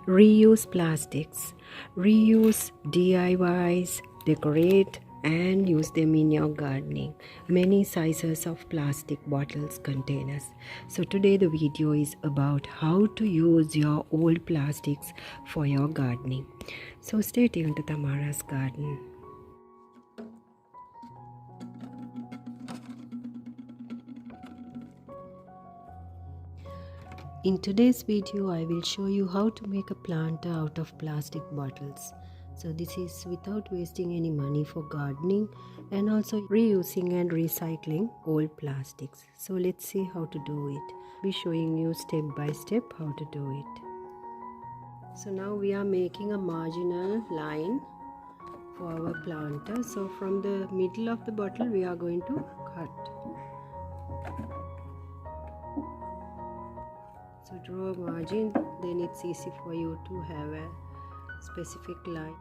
Reuse plastics. Reuse DIYs, decorate and use them in your gardening. Many sizes of plastic bottles, containers. So today the video is about how to use your old plastics for your gardening. So stay tuned to Tamara's Garden. In today's video, I will show you how to make a planter out of plastic bottles. So this is without wasting any money for gardening and also reusing and recycling old plastics. So let's see how to do it. I'll be showing you step by step how to do it. So now we are making a marginal line for our planter. So from the middle of the bottle we are going to cut. So draw a margin, then it's easy for you to have a specific line.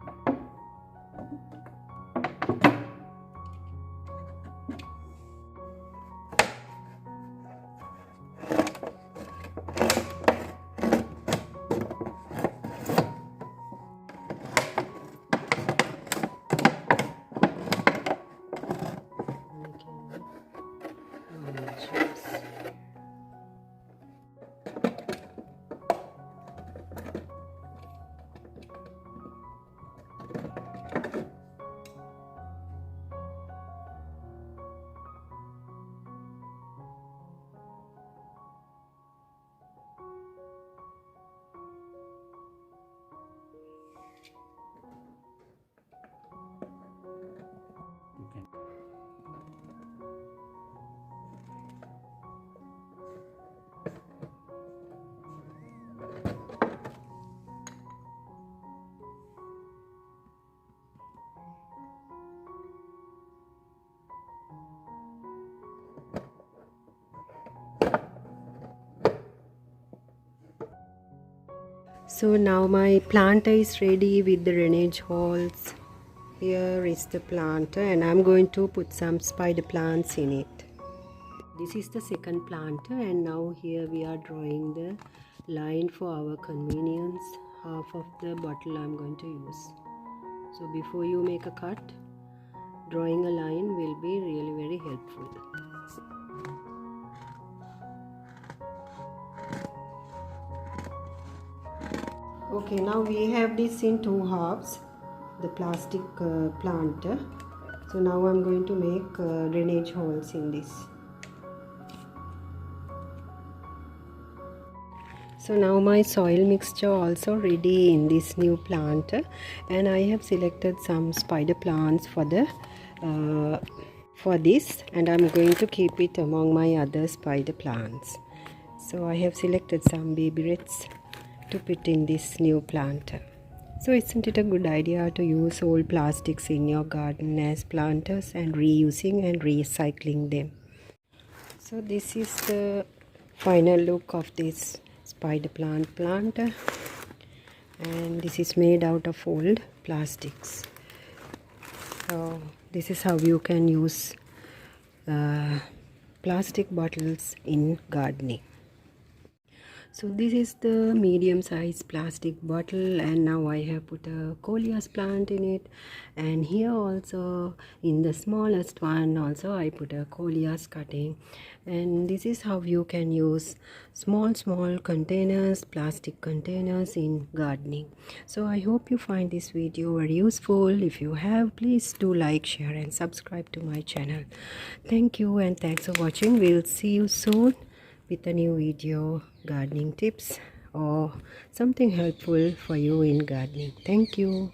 So now my planter is ready with the drainage holes. Here is the planter and I'm going to put some spider plants in it. This is the second planter and now here we are drawing the line for our convenience. Half of the bottle I'm going to use. So before you make a cut, drawing a line will be really very helpful. Okay, now we have this in two halves, the plastic planter. So now I'm going to make drainage holes in this. So now my soil mixture also ready in this new planter, and I have selected some spider plants for the for this, and I'm going to keep it among my other spider plants. So I have selected some baby reds to put in this new planter. So isn't it a good idea to use old plastics in your garden as planters and reusing and recycling them? So this is the final look of this spider plant planter, and this is made out of old plastics. So this is how you can use plastic bottles in gardening. So this is the medium size plastic bottle, and now I have put a coleus plant in it, and here also in the smallest one also I put a coleus cutting. And this is how you can use small containers, plastic containers in gardening. So I hope you find this video very useful. If you have, please do like, share and subscribe to my channel. Thank you and thanks for watching. We'll see you soon with a new video, gardening tips or something helpful for you in gardening. Thank you.